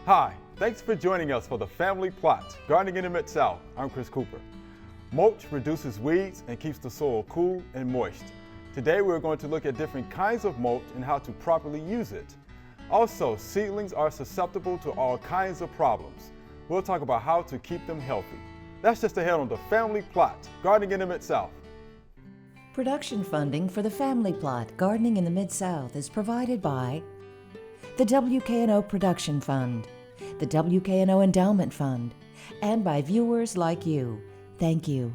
Hi, thanks for joining us for the Family Plot, Gardening in the Mid-South. I'm Chris Cooper. Mulch reduces weeds and keeps the soil cool and moist. Today we're going to look at different kinds of mulch and how to properly use it. Also, seedlings are susceptible to all kinds of problems. We'll talk about how to keep them healthy. That's just ahead on the Family Plot, Gardening in the Mid-South. Production funding for the Family Plot, Gardening in the Mid-South is provided by the WKNO Production Fund, the WKNO Endowment Fund, and by viewers like you. Thank you.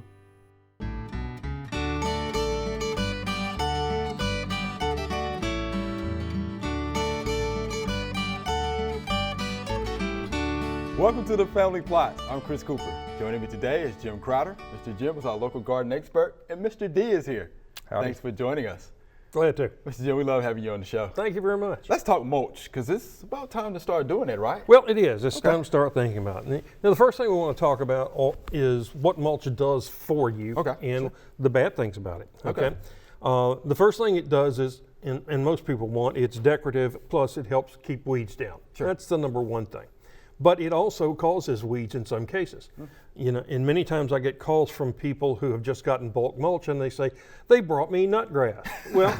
Welcome to the Family Plot. I'm Chris Cooper. Joining me today is Jim Crowder. Mr. Jim is our local garden expert, and Mr. D is here. Howdy. Thanks for joining us. Glad to. Mr. Jim, we love having you on the show. Thank you very much. Let's talk mulch, because it's about time to start doing it, right? Well, it is. It's time to start thinking about it. Now, the first thing we want to talk about is what mulch does for you and the bad things about it. Okay. The first thing it does is, and most people want, it's decorative, plus it helps keep weeds down. Sure. That's the number one thing. But it also causes weeds in some cases. You know, and many times I get calls from people who have just gotten bulk mulch and they say, they brought me nutgrass. Well,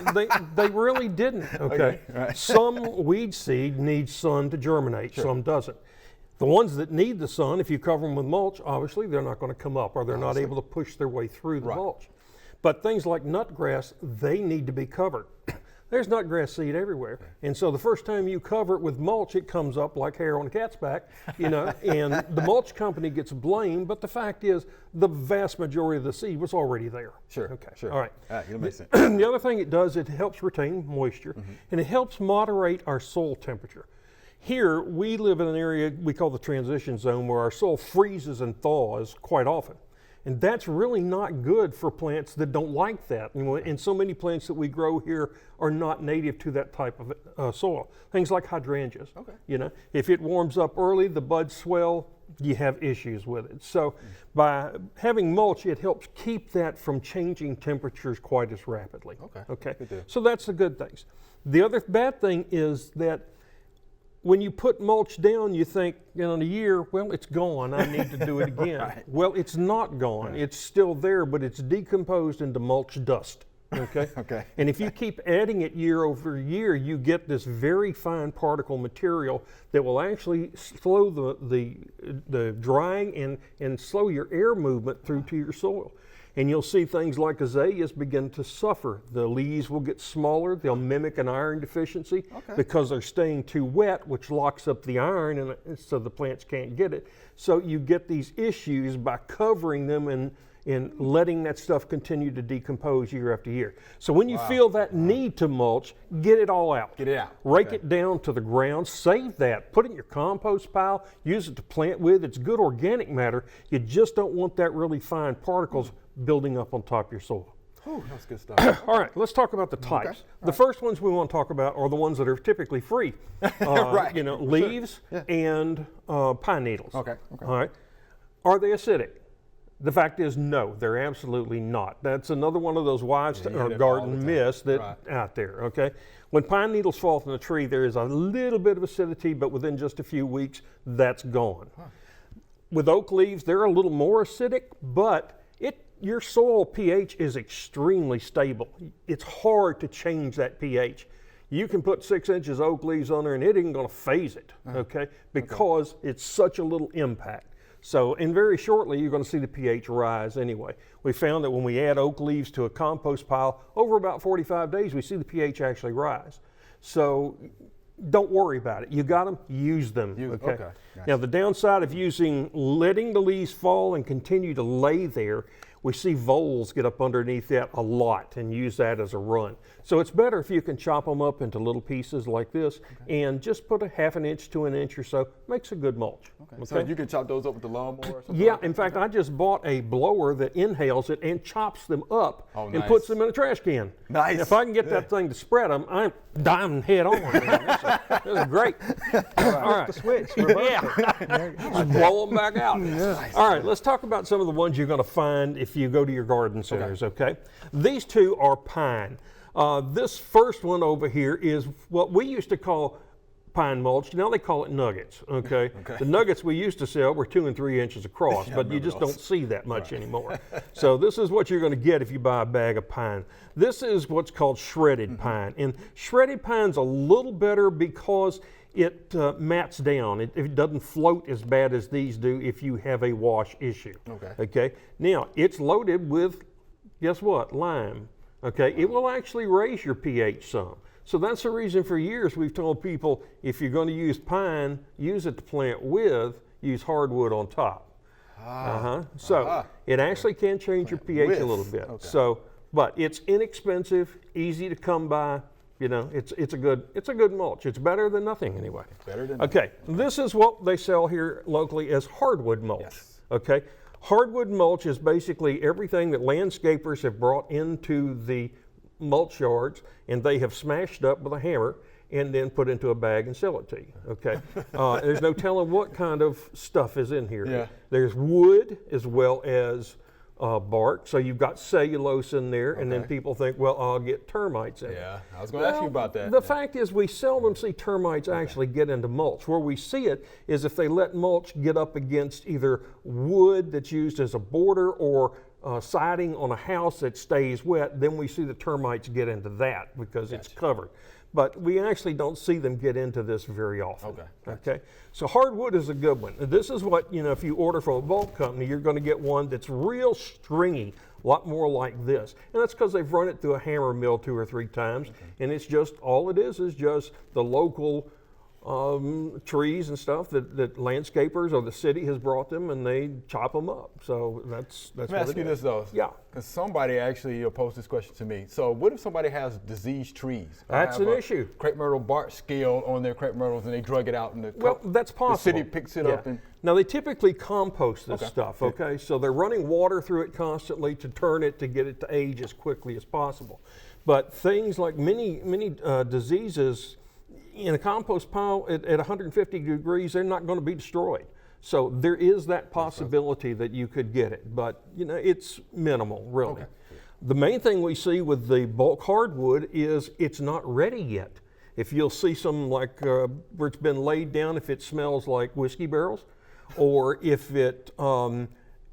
they really didn't, okay? Right. Some weed seed needs sun to germinate, some doesn't. The ones that need the sun, if you cover them with mulch, obviously they're not going to come up or they're not able to push their way through the mulch. But things like nutgrass, they need to be covered. There's nutgrass seed everywhere. And so the first time you cover it with mulch, it comes up like hair on a cat's back, you know, and the mulch company gets blamed, but the fact is the vast majority of the seed was already there. Sure. Okay. Sure. All right. That makes sense. The other thing it does, it helps retain moisture and it helps moderate our soil temperature. Here, we live in an area we call the transition zone where our soil freezes and thaws quite often. And that's really not good for plants that don't like that. And so many plants that we grow here are not native to that type of soil. Things like hydrangeas. You know, if it warms up early, the buds swell, you have issues with it. So by having mulch, it helps keep that from changing temperatures quite as rapidly. Okay. So that's the good things. The other bad thing is that when you put mulch down, you think, in a year, well, it's gone, I need to do it again. Well, it's not gone. It's still there, but it's decomposed into mulch dust, okay? And if you keep adding it year over year, you get this very fine particle material that will actually slow the drying and slow your air movement through to your soil. And you'll see things like azaleas begin to suffer. The leaves will get smaller. They'll mimic an iron deficiency because they're staying too wet, which locks up the iron, and so the plants can't get it. So you get these issues by covering them and letting that stuff continue to decompose year after year. So when you feel that need to mulch, get it all out. Get it out. Rake it down to the ground, save that, put it in your compost pile, use it to plant with. It's good organic matter. You just don't want that really fine particles building up on top of your soil. That's good stuff. All right, let's talk about the types. The first ones we want to talk about are the ones that are typically free. You know, leaves and pine needles. Okay. All right. Are they acidic? The fact is, no, they're absolutely not. That's another one of those wives' garden myths that out there, okay? When pine needles fall from the tree, there is a little bit of acidity, but within just a few weeks, that's gone. With oak leaves, they're a little more acidic, but your soil pH is extremely stable. It's hard to change that pH. You can put 6 inches of oak leaves on there and it isn't going to phase it, okay? Because it's such a little impact. So, and very shortly, you're going to see the pH rise anyway. We found that when we add oak leaves to a compost pile, over about 45 days, we see the pH actually rise. So, don't worry about it. You got them, use them. Okay. Gotcha. Now, the downside of letting the leaves fall and continue to lay there, we see voles get up underneath that a lot and use that as a run. So it's better if you can chop them up into little pieces like this and just put a ½ inch to an inch or so. Makes a good mulch. So you can chop those up with the lawnmower or something? Yeah, in fact, I just bought a blower that inhales it and chops them up and puts them in a trash can. Nice. If I can get that thing to spread them, I'm diving head on. This is great. All right. The switch. Just blow them back out. All right, let's talk about some of the ones you're going to find if you go to your garden centers, okay? These two are pine. This first one over here is what we used to call pine mulch. Now they call it nuggets, okay? The nuggets we used to sell were 2 and 3 inches across, but you just don't see that much anymore. So this is what you're going to get if you buy a bag of pine. This is what's called shredded pine. And shredded pine's a little better because it mats down. It doesn't float as bad as these do if you have a wash issue. Okay. Now, it's loaded with, guess what, lime. Okay, it will actually raise your pH some. So that's the reason for years we've told people if you're going to use pine, use it to plant with, use hardwood on top. So it actually can change your pH a little bit. So, but it's inexpensive, easy to come by. You know, it's a good mulch. It's better than nothing anyway. Better than okay, this is what they sell here locally as hardwood mulch. Okay, hardwood mulch is basically everything that landscapers have brought into the mulch yards and they have smashed up with a hammer and then put into a bag and sell it to you. Okay, there's no telling what kind of stuff is in here. There's wood as well as bark, so you've got cellulose in there, and then people think, well, I'll get termites in it. Yeah, I was going to ask you about that. The fact is we seldom see termites actually get into mulch. Where we see it is if they let mulch get up against either wood that's used as a border or siding on a house that stays wet, then we see the termites get into that because it's covered. But we actually don't see them get into this very often. Okay. So hardwood is a good one. This is what, you know, if you order from a bulk company, you're going to get one that's real stringy, a lot more like this. And that's because they've run it through a hammer mill 2 or 3 times. And it's just, all it is just the local trees and stuff that landscapers or the city has brought them, and they chop them up. So that's Let me ask you this though. Yeah. Because somebody actually posed this question to me. So what if somebody has diseased trees? That's an issue. Crepe myrtle bark scale on their crepe myrtles, and they drug it out in the cup. Well, that's possible. The city picks it up and. Now they typically compost this stuff. Okay, so they're running water through it constantly to turn it to get it to age as quickly as possible. But things like many diseases in a compost pile at 150 degrees, they're not going to be destroyed. So there is that possibility that you could get it, but you know, it's minimal, really. The main thing we see with the bulk hardwood is it's not ready yet. If you'll see some like where it's been laid down, if it smells like whiskey barrels, or if it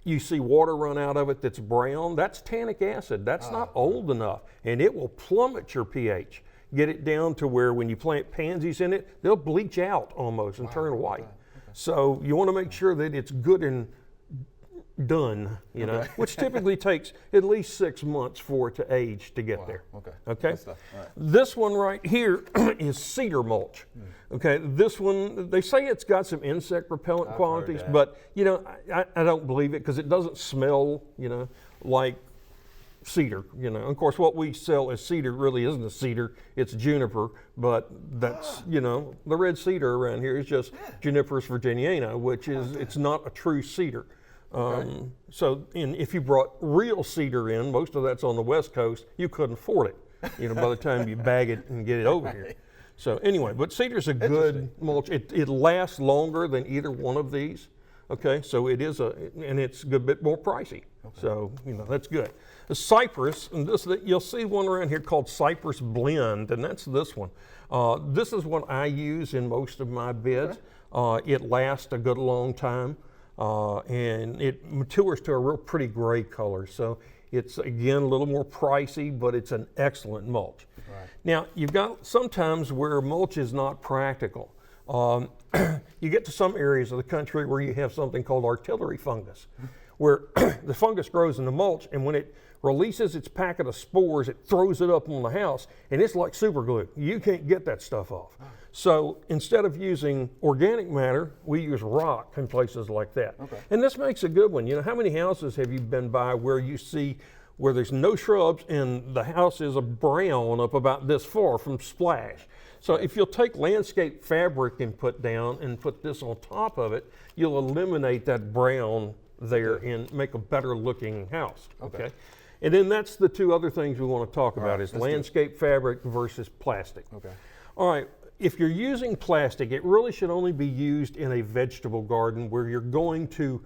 you see water run out of it that's brown, that's tannic acid. That's not old enough, and it will plummet your pH. Get it down to where when you plant pansies in it, they'll bleach out almost and turn white. So you want to make sure that it's good and done, you know, which typically takes at least 6 months for it to age to get there. Okay. This one right here is cedar mulch. Okay, this one, they say it's got some insect repellent qualities, but you know, I don't believe it because it doesn't smell, you know, like cedar, you know. Of course, what we sell as cedar really isn't a cedar, it's juniper, but that's, you know, the red cedar around here is just Juniperus virginiana, which is, it's not a true cedar. So if you brought real cedar in, most of that's on the West Coast, you couldn't afford it, you know, by the time you bag it and get it over here. So anyway, but cedar's a good mulch. It lasts longer than either one of these. Okay, so it is and it's a good bit more pricey. So, you know, that's good. The cypress, and you'll see one around here called Cypress Blend, and that's this one. This is what I use in most of my beds. It lasts a good long time, and it matures to a real pretty gray color. So it's, again, a little more pricey, but it's an excellent mulch. Now, you've got sometimes where mulch is not practical. You get to some areas of the country where you have something called artillery fungus, where the fungus grows in the mulch, and when it releases its packet of spores, it throws it up on the house, and it's like super glue. You can't get that stuff off. So instead of using organic matter, we use rock in places like that. And this makes a good one. You know, how many houses have you been by where you see where there's no shrubs and the house is a brown up about this far from splash? So if you'll take landscape fabric and put this on top of it, you'll eliminate that brown there and make a better looking house. Okay. And then that's the two other things we want to talk about is landscape fabric versus plastic. All right. If you're using plastic, it really should only be used in a vegetable garden where you're going to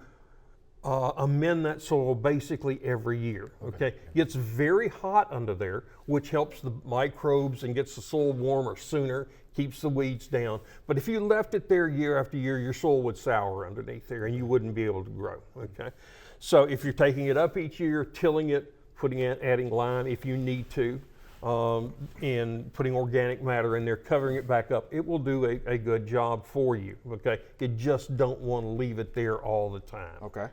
amend that soil basically every year. Okay, gets very hot under there, which helps the microbes and gets the soil warmer sooner, keeps the weeds down. But if you left it there year after year, your soil would sour underneath there and you wouldn't be able to grow. Okay, so if you're taking it up each year, tilling it, adding lime if you need to, and putting organic matter in there, covering it back up, it will do a good job for you. Okay, you just don't want to leave it there all the time. Okay.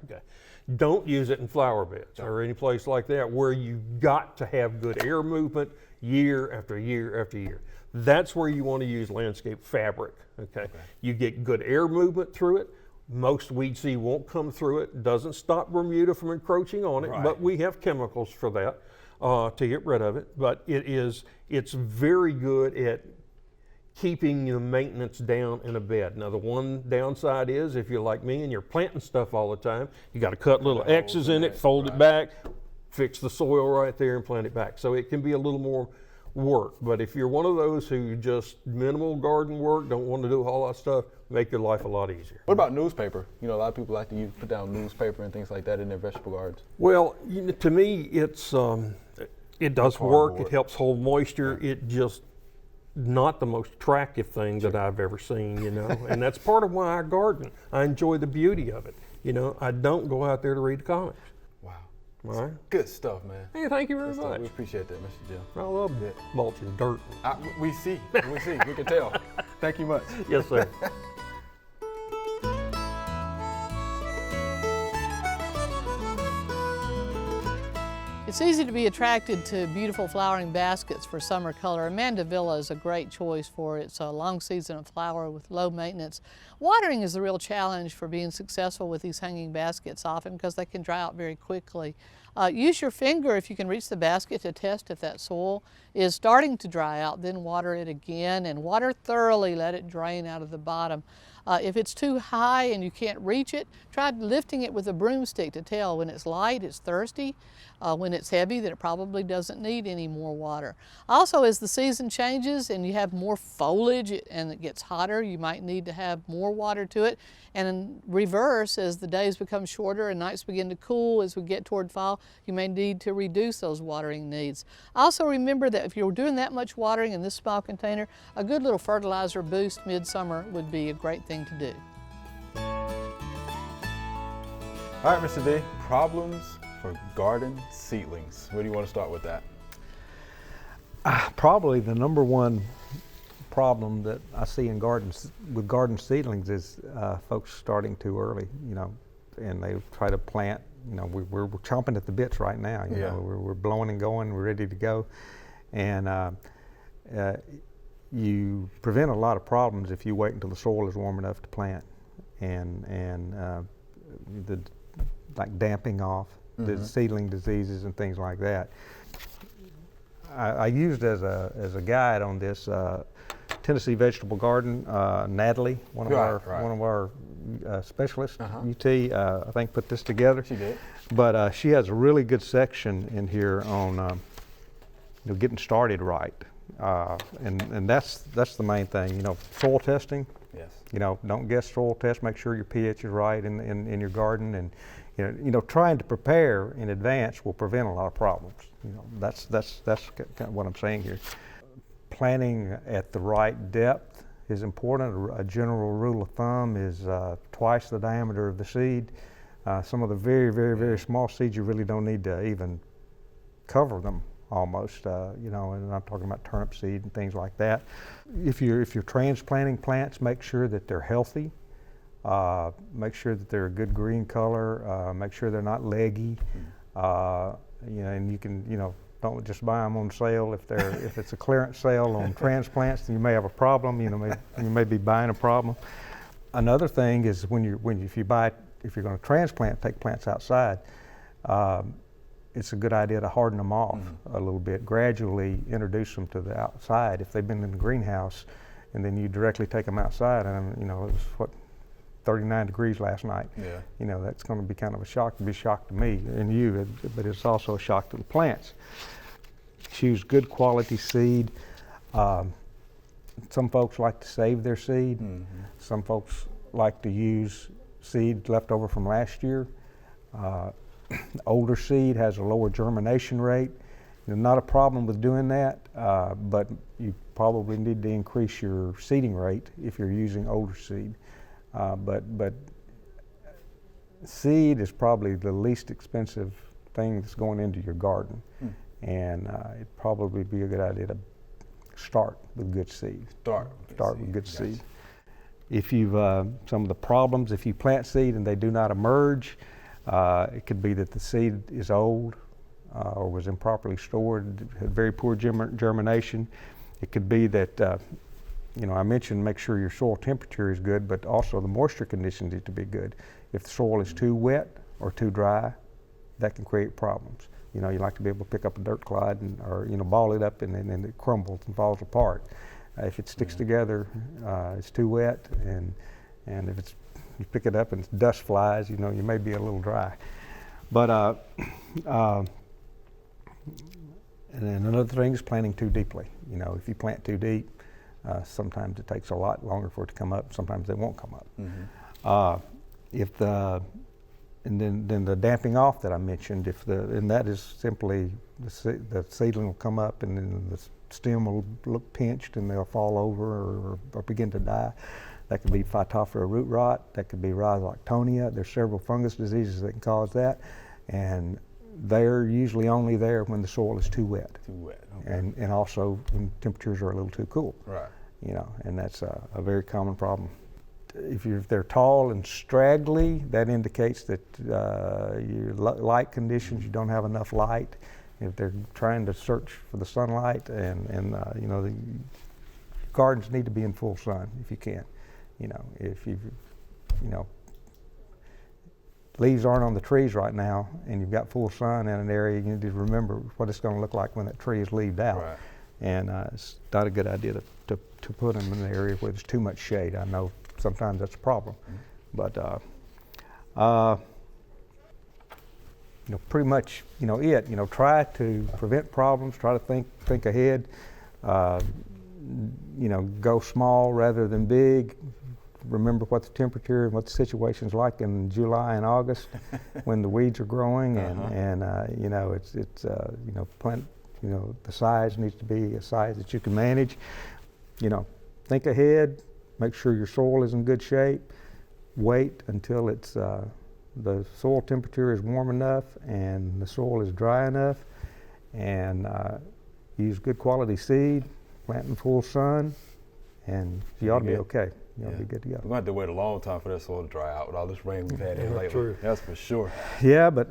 Don't use it in flower beds or any place like that where you got to have good air movement year after year after year. That's where you want to use landscape fabric. Okay, you get good air movement through it. Most weed seed won't come through it. Doesn't stop Bermuda from encroaching on it, but we have chemicals for that to get rid of it. But it's very good at keeping the maintenance down in a bed. Now the one downside is if you're like me and you're planting stuff all the time, you got to cut little X's in it, fold it back, fix the soil right there and plant it back. So it can be a little more work. But if you're one of those who just minimal garden work, don't want to do a whole lot of stuff, make your life a lot easier. What about newspaper? You know, a lot of people like to put down newspaper and things like that in their vegetable gardens. Well, to me, it does work. It helps hold moisture. It just not the most attractive thing that I've ever seen, you know, and that's part of why I garden. I enjoy the beauty of it. You know, I don't go out there to read comics. Wow. All right. Good stuff, man. Hey, thank you very much. We appreciate that, Mr. Jim. I love mulching dirt. We can tell. Thank you much. Yes, sir. It's easy to be attracted to beautiful flowering baskets for summer color. Mandevilla is a great choice for it. It's a long season of flower with low maintenance. Watering is the real challenge for being successful with these hanging baskets often because they can dry out very quickly. Use your finger if you can reach the basket to test if that soil is starting to dry out, then water it again and water thoroughly, let it drain out of the bottom. If it's too high and you can't reach it, try lifting it with a broomstick to tell when it's light, it's thirsty. When it's heavy, that it probably doesn't need any more water. Also, as the season changes and you have more foliage and it gets hotter, you might need to have more water to it. And in reverse, as the days become shorter and nights begin to cool as we get toward fall, you may need to reduce those watering needs. Also remember that if you're doing that much watering in this small container, a good little fertilizer boost midsummer would be a great thing to do. All right, Mr. D, problems for garden seedlings. Where do you want to start with that? Probably the number one problem that I see in with garden seedlings is folks starting too early, you know, and they try to plant, you know, we're chomping at the bits right now, you know, we're blowing and going, we're ready to go. And you prevent a lot of problems if you wait until the soil is warm enough to plant and like damping off, the seedling diseases and things like that. I used as a guide on this Tennessee Vegetable Garden, Natalie, one of our specialists, UT, I think put this together. She did. But she has a really good section in here on you know, getting started right, and that's the main thing. You know, soil testing. Yes. You know, don't guess soil test. Make sure your pH is right in your garden, and you know, trying to prepare in advance will prevent a lot of problems. You know, that's kind of what I'm saying here. Planting at the right depth is important. A general rule of thumb is twice the diameter of the seed. Some of the very small seeds, you really don't need to even cover them almost. You know, and I'm talking about turnip seed and things like that. If you're transplanting plants, make sure that they're healthy. Make sure that they're a good green color. Make sure they're not leggy. You know, and you can, you know, don't just buy them on sale. If it's a clearance sale on transplants, then you may have a problem. You know, you may be buying a problem. Another thing is if you're going to transplant, take plants outside. It's a good idea to harden them off a little bit. Gradually introduce them to the outside. If they've been in the greenhouse, and then you directly take them outside, and you know, it was 39 degrees last night. Yeah. You know, that's going to be kind of a shock to me and you, but it's also a shock to the plants. Choose good quality seed. Some folks like to save their seed. Some folks like to use seed left over from last year. Older seed has a lower germination rate. Not a problem with doing that, but you probably need to increase your seeding rate if you're using older seed. But seed is probably the least expensive thing that's going into your garden, and it'd probably be a good idea to start with good seed. Start with good seed. If you've some of the problems, if you plant seed and they do not emerge, it could be that the seed is old or was improperly stored, had very poor germination. It could be that I mentioned make sure your soil temperature is good, but also the moisture conditions need to be good. If the soil is too wet or too dry, that can create problems. You like to be able to pick up a dirt clod or ball it up and it crumbles and falls apart. If it sticks together, it's too wet, and if you pick it up and it's dust flies, you may be a little dry. But and then another thing is planting too deeply. If you plant too deep, sometimes it takes a lot longer for it to come up. Sometimes it won't come up. And then the damping off that I mentioned, and that is simply the seedling will come up and then the stem will look pinched and they'll fall over or begin to die. That could be Phytophthora root rot. That could be Rhizoctonia. There's several fungus diseases that can cause that, and they're usually only there when the soil is too wet. Okay. And also when temperatures are a little too cool. Right. And that's a very common problem. If they're tall and straggly, that indicates that your light conditions, you don't have enough light. If they're trying to search for the sunlight, and the gardens need to be in full sun if you can. If leaves aren't on the trees right now and you've got full sun in an area, you need to remember what it's going to look like when that tree is leaved out. Right. And it's not a good idea to put them in an area where there's too much shade. I know sometimes that's a problem, but pretty much try to prevent problems, try to think ahead, go small rather than big. Remember what the temperature and what the situation's like in July and August when the weeds are growing, and plant, the size needs to be a size that you can manage. Think ahead, make sure your soil is in good shape, wait until it's the soil temperature is warm enough and the soil is dry enough, and use good quality seed, plant in full sun, and you ought to be okay. You'll be good to go. We're going to have to wait a long time for that soil to dry out with all this rain we've had here lately. True. That's for sure. Yeah, but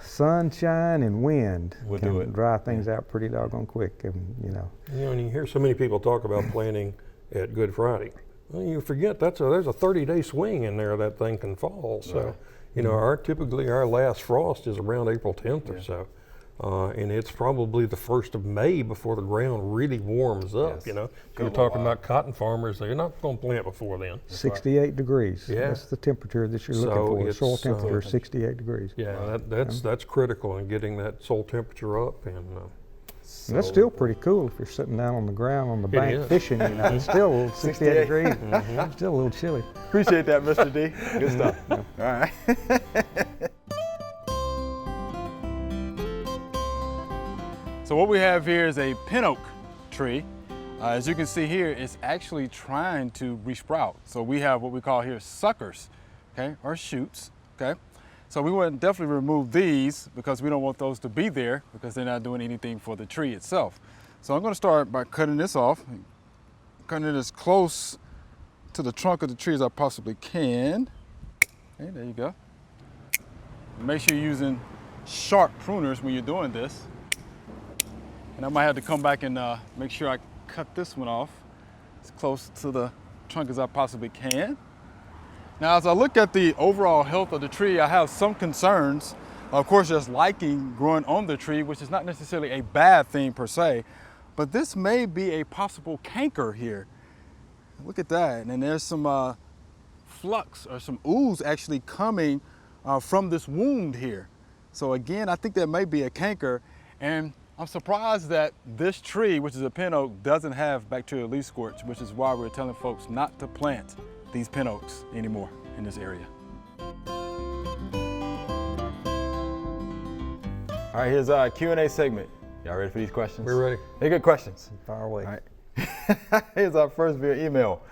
sunshine and wind can dry things out pretty doggone quick, and and you hear so many people talk about planting at Good Friday. Well, you forget there's a 30-day swing in there that thing can fall. So, typically our last frost is around April 10th or so. And it's probably the 1st of May before the ground really warms up. Yes. You're talking about cotton farmers, they're not going to plant before then. 68 degrees. Yeah. That's the temperature that you're looking for. Soil temperature is 68 degrees. Yeah, that's critical in getting that soil temperature up. And that's still pretty cool if you're sitting down on the ground on the bank fishing. It's still 68 degrees. Still a little chilly. Appreciate that, Mr. D. Good stuff. All right. So what we have here is a pin oak tree. As you can see here, it's actually trying to resprout. So we have what we call here suckers, okay, or shoots, okay? So we want to definitely remove these because we don't want those to be there because they're not doing anything for the tree itself. So I'm going to start by cutting this off, cutting it as close to the trunk of the tree as I possibly can. Okay, there you go. Make sure you're using sharp pruners when you're doing this. And I might have to come back and make sure I cut this one off as close to the trunk as I possibly can. Now, as I look at the overall health of the tree, I have some concerns. Of course, there's lichen growing on the tree, which is not necessarily a bad thing per se, but this may be a possible canker here. Look at that, and there's some flux or some ooze actually coming from this wound here. So again, I think that may be a canker, and I'm surprised that this tree, which is a pin oak, doesn't have bacterial leaf scorch, which is why we're telling folks not to plant these pin oaks anymore in this area. All right, here's our Q&A segment. Y'all ready for these questions? We're ready. They're good questions. Fire away. All right. Here's our first via email.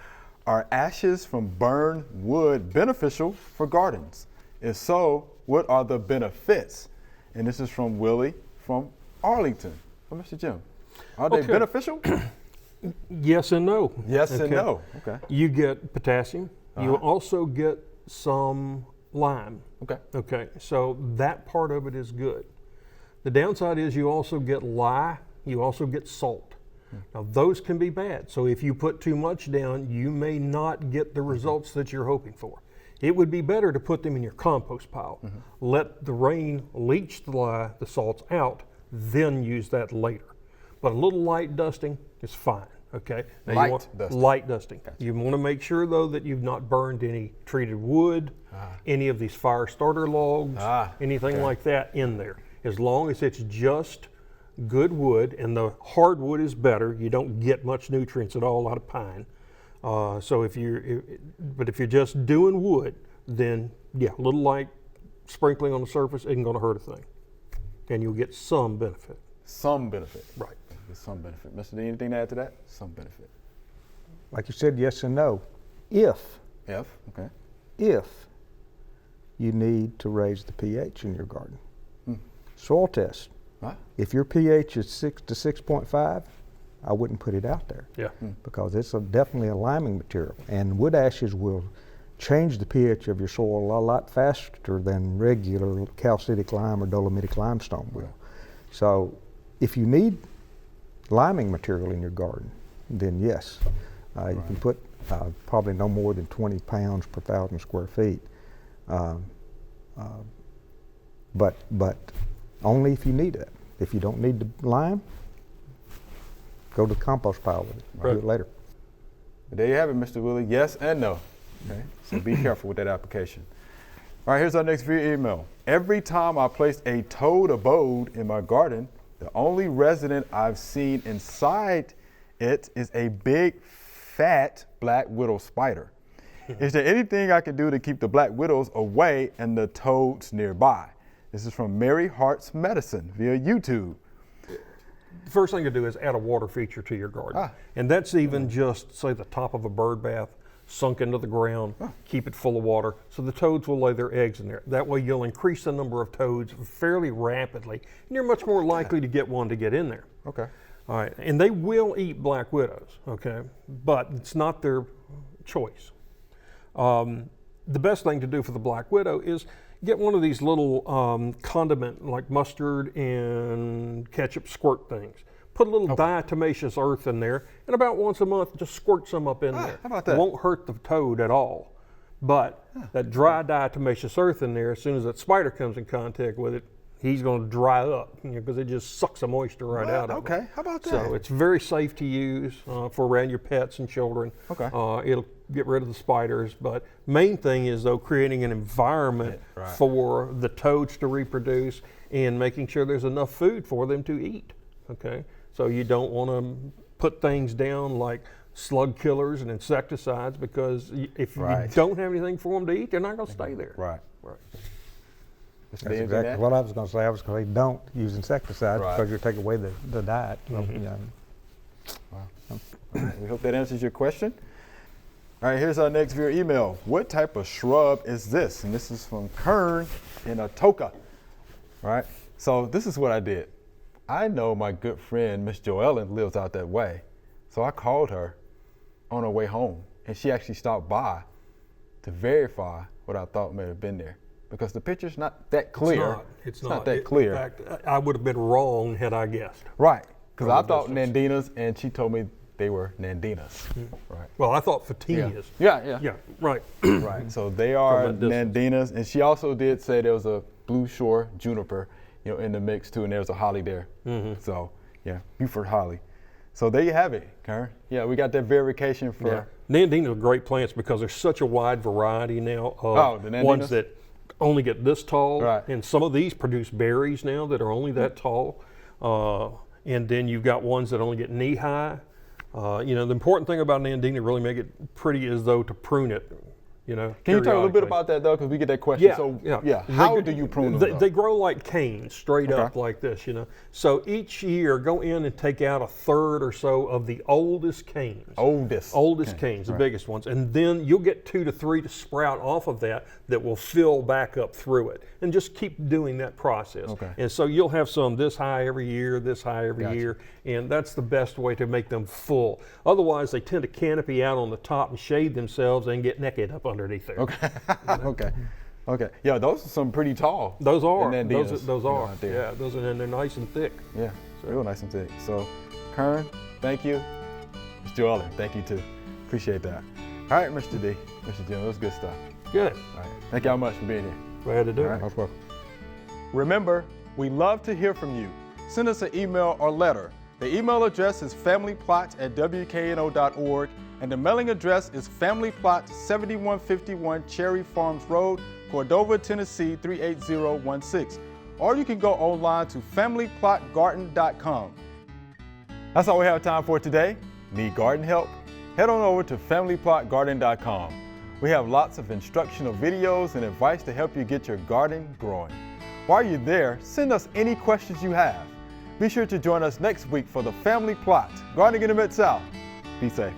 Are ashes from burned wood beneficial for gardens? If so, what are the benefits? And this is from Willie from Arlington. From Mr. Jim. Are they Okay. beneficial? Yes and no. Yes and Okay. no. Okay. You get potassium. You also get some lime. Okay. Okay, so that part of it is good. The downside is you also get lye, you also get salt. Now those can be bad. So if you put too much down, you may not get the results that you're hoping for. It would be better to put them in your compost pile. Let the rain leach the lye, the salts out, then use that later. But a little light dusting is fine. Okay. Now Light dusting. Light dusting. You want to make sure though that you've not burned any treated wood, any of these fire starter logs, anything like that in there. As long as it's just good wood, and the hardwood is better. You don't get much nutrients at all out of pine. So if you're just doing wood, then yeah, a little light sprinkling on the surface isn't going to hurt a thing, and you'll get some benefit. Some benefit. Right. There's some benefit. Mr. D, anything to add to that? Some benefit. Like you said, yes and no. If Okay. you need to raise the pH in your garden. Soil test. Huh? If your pH is 6 to 6.5, I wouldn't put it out there Yeah. because it's definitely a liming material. And wood ashes will change the pH of your soil a lot faster than regular calcitic lime or dolomitic limestone will. So if you need liming material in your garden, then yes, you can put probably no more than 20 pounds per 1,000 square feet. But only if you need it. If you don't need the lime, go to the compost pile with it. Do it later. There you have it, Mr. Willie. Yes and no. Okay. So be careful with that application. All right, here's our next viewer email. Every time I place a toad abode in my garden, the only resident I've seen inside it is a big, fat black widow spider. Is there anything I can do to keep the black widows away and the toads nearby? This is from Mary Hart's Medicine via YouTube. The first thing to do is add a water feature to your garden. And that's even just, say, the top of a bird bath, sunk into the ground, keep it full of water, so the toads will lay their eggs in there. That way you'll increase the number of toads fairly rapidly, and you're much more likely to get one to get in there. Okay. All right, and they will eat black widows, okay, but it's not their choice. The best thing to do for the black widow is get one of these little condiment like mustard and ketchup squirt things. Put a little diatomaceous earth in there, and about once a month, just squirt some up in there. How about that? It won't hurt the toad at all. But that dry diatomaceous earth in there, as soon as that spider comes in contact with it, he's going to dry up because it just sucks the moisture right out of it. Okay, how about that? So it's very safe to use for around your pets and children. Okay. It'll get rid of the spiders, but main thing is though creating an environment for the toads to reproduce and making sure there's enough food for them to eat. Okay, so you don't want to put things down like slug killers and insecticides because if you don't have anything for them to eat, they're not going to stay there. Right. That's exactly what I was going to say. I was going to say don't use insecticides because you're taking away the diet. All right, we hope that answers your question. All right, here's our next viewer email. What type of shrub is this? And this is from Kern in Atoka. All right, so this is what I did. I know my good friend, Miss Joellen, lives out that way. So I called her on her way home, and she actually stopped by to verify what I thought may have been there. Because the picture's not that clear. It's not that clear. In fact, I would have been wrong had I guessed. Right, because I thought nandinas, and she told me they were nandinas. Right. Well, I thought photinias. Yeah, right. right. So they are nandinas, and she also did say there was a blue shore juniper, in the mix too, and there was a holly there. So yeah, Buford holly. So there you have it, Karen. Yeah, we got that verification for. Nandinas are great plants because there's such a wide variety now of ones that only get this tall, and some of these produce berries now that are only that tall, and then you've got ones that only get knee high. The important thing about an nandina really make it pretty is though to prune it you know. Can you talk a little bit periodically. about that though? Because we get that question. Yeah, So, yeah. how do you prune them? They, though? they grow like canes, straight Okay. up like this, you know. So each year, go in and take out a third or so of the oldest canes. Oldest Canes, the right. biggest ones. And then you'll get 2 to 3 to sprout off of that will fill back up through it. And just keep doing that process. Okay. And so you'll have some this high every year, this high every Gotcha. year. And that's the best way to make them full. Otherwise, they tend to canopy out on the top and shade themselves and get naked up underneath there. Okay. Okay. Yeah, those are some pretty tall. Those are. Andenas, Those you know, are. out there. Yeah, those are, and they're nice and thick. Yeah, real nice and thick. So, Kern, thank you. Mr. Joellen, thank you too. Appreciate that. All right, Mr. D, Mr. Jim, that was good stuff. Good. All right. Thank y'all much for being here. Glad to do All it. right. Most welcome. Remember, we love to hear from you. Send us an email or letter. The email address is familyplot@wkno.org, and the mailing address is Family Plot, 7151 Cherry Farms Road, Cordova, Tennessee 38016. Or you can go online to familyplotgarden.com. That's all we have time for today. Need garden help? Head on over to familyplotgarden.com. We have lots of instructional videos and advice to help you get your garden growing. While you're there, send us any questions you have. Be sure to join us next week for the Family Plot, Gardening in the Mid-South. Be safe.